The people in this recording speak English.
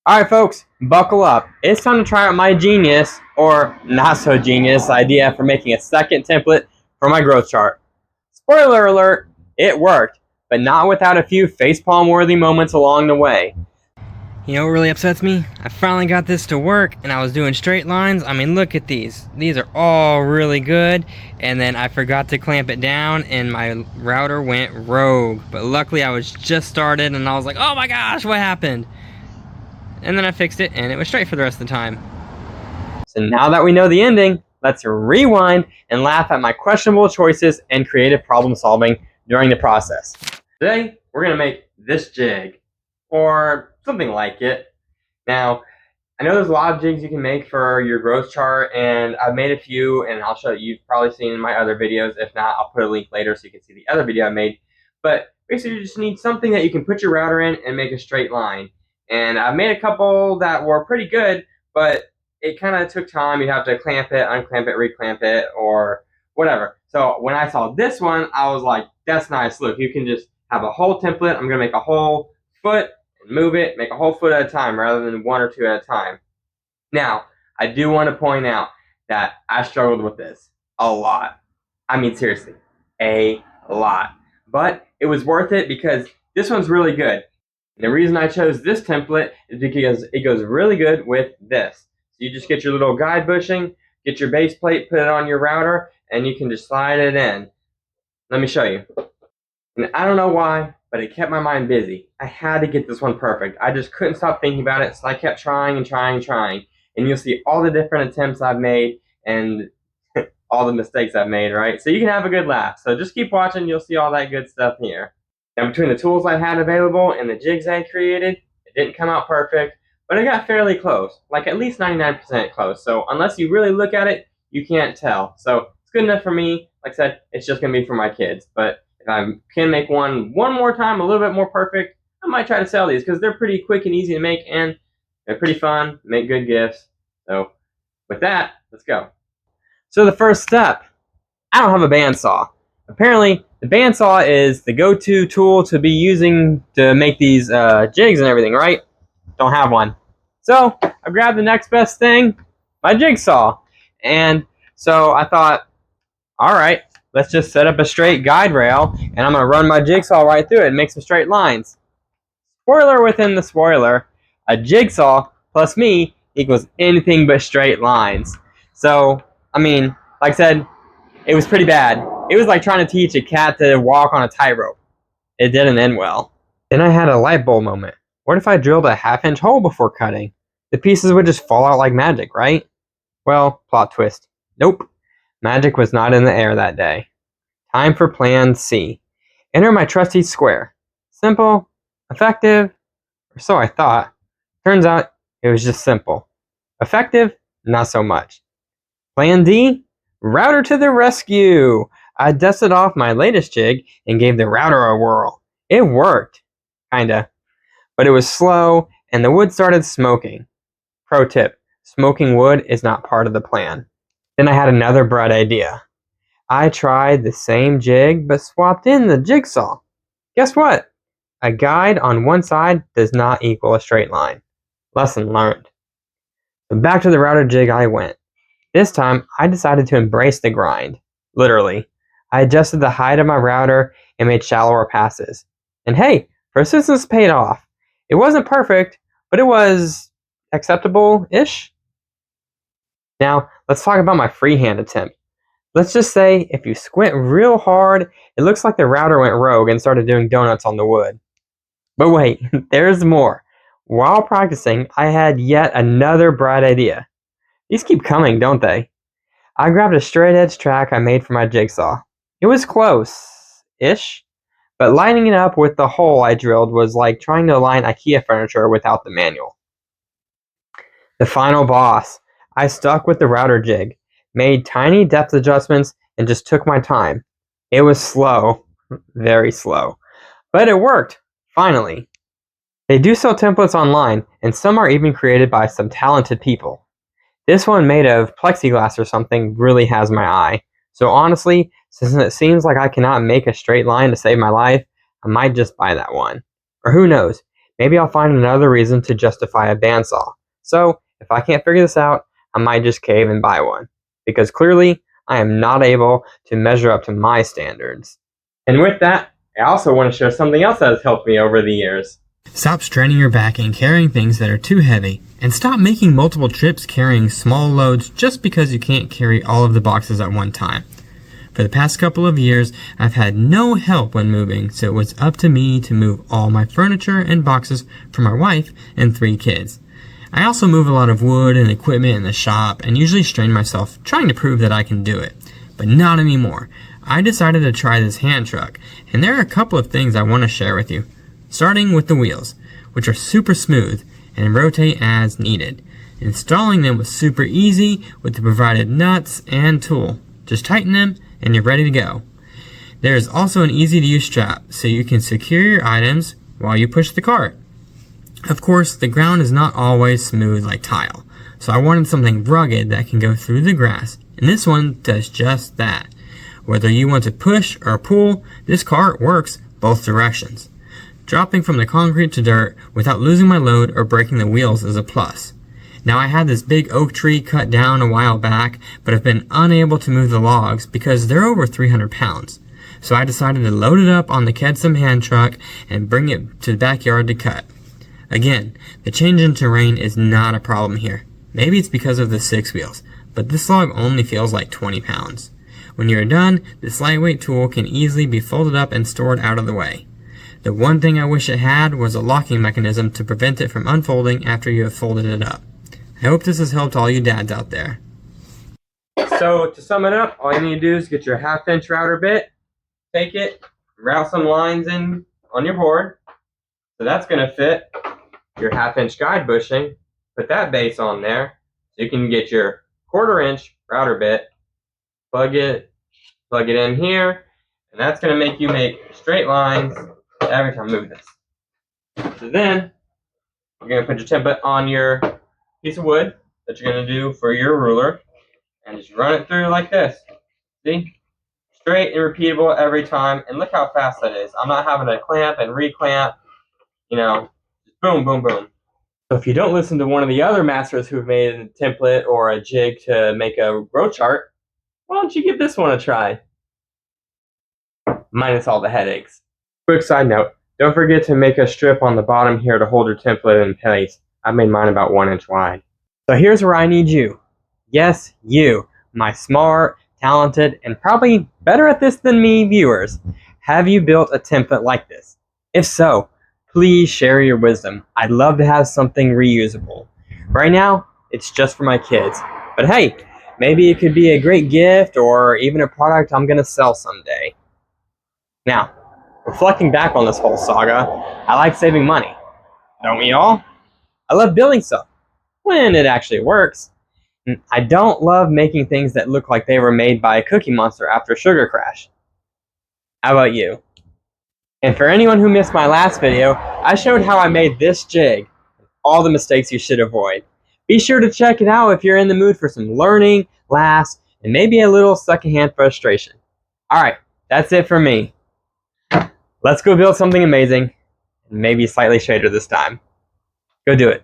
Alright folks, buckle up. It's time to try out my genius, or not so genius, idea for making a second template for my growth chart. Spoiler alert, it worked, but not without a few facepalm worthy moments along the way. You know what really upsets me? I finally got this to work and I was doing straight lines. I mean, look at these. These are all really good. And then I forgot to clamp it down and my router went rogue. But luckily I was just started and I was like, oh my gosh, what happened? And then I fixed it and it was straight for the rest of the time. So now that we know the ending, let's rewind and laugh at my questionable choices and creative problem solving during the process. Today, we're going to make this jig, or something like it. Now, I know there's a lot of jigs you can make for your growth chart, and I've made a few, and I'll show you. You've probably seen in my other videos. If not, I'll put a link later so you can see the other video I made. But basically, you just need something that you can put your router in and make a straight line. And I've made a couple that were pretty good, but it kind of took time. You'd have to clamp it, unclamp it, reclamp it, or whatever. So when I saw this one, I was like, that's nice. Look, you can just have a whole template. I'm going to make a whole foot and move it, make a whole foot at a time rather than one or two at a time. Now, I do want to point out that I struggled with this a lot. I mean, seriously, a lot. But it was worth it because this one's really good. And the reason I chose this template is because it goes really good with this. So you just get your little guide bushing, get your base plate, put it on your router, and you can just slide it in. Let me show you. And I don't know why, but it kept my mind busy. I had to get this one perfect. I just couldn't stop thinking about it, so I kept trying and trying and trying. And you'll see all the different attempts I've made and all the mistakes I've made, right? So you can have a good laugh. So just keep watching, you'll see all that good stuff here. Now, between the tools I had available and the jigs I created, it didn't come out perfect, but it got fairly close, like at least 99% close. So unless you really look at it, you can't tell. So it's good enough for me. Like I said, it's just going to be for my kids. But if I can make one more time, a little bit more perfect, I might try to sell these because they're pretty quick and easy to make, and they're pretty fun, make good gifts. So with that, let's go. So the first step, I don't have a bandsaw. Apparently, the bandsaw is the go-to tool to be using to make these jigs and everything, right? Don't have one. So I grabbed the next best thing, my jigsaw. And so I thought, all right, let's just set up a straight guide rail, and I'm going to run my jigsaw right through it and make some straight lines. Spoiler within the spoiler, a jigsaw plus me equals anything but straight lines. So, I mean, like I said, it was pretty bad. It was like trying to teach a cat to walk on a tightrope. It didn't end well. Then I had a light bulb moment. What if I drilled a half-inch hole before cutting? The pieces would just fall out like magic, right? Well, plot twist. Nope. Magic was not in the air that day. Time for plan C. Enter my trusty square. Simple, effective, or so I thought. Turns out it was just simple. Effective, not so much. Plan D? Router to the rescue! I dusted off my latest jig and gave the router a whirl. It worked. Kinda. But it was slow and the wood started smoking. Pro tip, smoking wood is not part of the plan. Then I had another bright idea. I tried the same jig but swapped in the jigsaw. Guess what? A guide on one side does not equal a straight line. Lesson learned. So back to the router jig I went. This time, I decided to embrace the grind. Literally. I adjusted the height of my router and made shallower passes. And hey, persistence paid off. It wasn't perfect, but it was acceptable-ish. Now, let's talk about my freehand attempt. Let's just say, if you squint real hard, it looks like the router went rogue and started doing donuts on the wood. But wait, there's more. While practicing, I had yet another bright idea. These keep coming, don't they? I grabbed a straight edge track I made for my jigsaw. It was close-ish, but lining it up with the hole I drilled was like trying to align IKEA furniture without the manual. The final boss. I stuck with the router jig, made tiny depth adjustments, and just took my time. It was slow, very slow, but it worked, finally. They do sell templates online, and some are even created by some talented people. This one made of plexiglass or something really has my eye. So honestly, since it seems like I cannot make a straight line to save my life, I might just buy that one. Or who knows, maybe I'll find another reason to justify a bandsaw. So, if I can't figure this out, I might just cave and buy one. Because clearly, I am not able to measure up to my standards. And with that, I also want to share something else that has helped me over the years. Stop straining your back and carrying things that are too heavy, and stop making multiple trips carrying small loads just because you can't carry all of the boxes at one time. For the past couple of years, I've had no help when moving, so it was up to me to move all my furniture and boxes for my wife and 3 kids. I also move a lot of wood and equipment in the shop and usually strain myself trying to prove that I can do it. But not anymore. I decided to try this hand truck, and there are a couple of things I want to share with you. Starting with the wheels, which are super smooth and rotate as needed. Installing them was super easy with the provided nuts and tool. Just tighten them and you're ready to go. There is also an easy to use strap so you can secure your items while you push the cart. Of course, the ground is not always smooth like tile, so I wanted something rugged that can go through the grass, and this one does just that. Whether you want to push or pull, this cart works both directions. Dropping from the concrete to dirt without losing my load or breaking the wheels is a plus. Now, I had this big oak tree cut down a while back, but have been unable to move the logs because they're over 300 pounds. So I decided to load it up on the Kedsum hand truck and bring it to the backyard to cut. Again, the change in terrain is not a problem here. Maybe it's because of the 6 wheels, but this log only feels like 20 pounds. When you're done, this lightweight tool can easily be folded up and stored out of the way. The one thing I wish it had was a locking mechanism to prevent it from unfolding after you have folded it up. I hope this has helped all you dads out there. So to sum it up, all you need to do is get your 1/2-inch router bit, take it, route some lines in on your board. So that's going to fit your 1/2-inch guide bushing. Put that base on there. So you can get your 1/4-inch router bit, plug it in here, and that's going to make you make straight lines every time you move this. So then you're going to put your template on your piece of wood that you're going to do for your ruler and just run it through like this. See? Straight and repeatable every time, and look how fast that is. I'm not having to clamp and reclamp, just boom, boom, boom. So if you don't listen to one of the other masters who've made a template or a jig to make a row chart, why don't you give this one a try? Minus all the headaches. Quick side note, don't forget to make a strip on the bottom here to hold your template in place. I made mine about 1 inch wide. So here's where I need you. Yes, you, my smart, talented, and probably better at this than me viewers. Have you built a template like this? If so, please share your wisdom. I'd love to have something reusable. Right now, it's just for my kids. But hey, maybe it could be a great gift or even a product I'm going to sell someday. Now, reflecting back on this whole saga, I like saving money. Don't we all? I love building stuff when it actually works. I don't love making things that look like they were made by a Cookie Monster after Sugar Crash. How about you? And for anyone who missed my last video, I showed how I made this jig, all the mistakes you should avoid. Be sure to check it out if you're in the mood for some learning, laughs, and maybe a little secondhand frustration. Alright, that's it for me. Let's go build something amazing, and maybe slightly straighter this time. Go do it.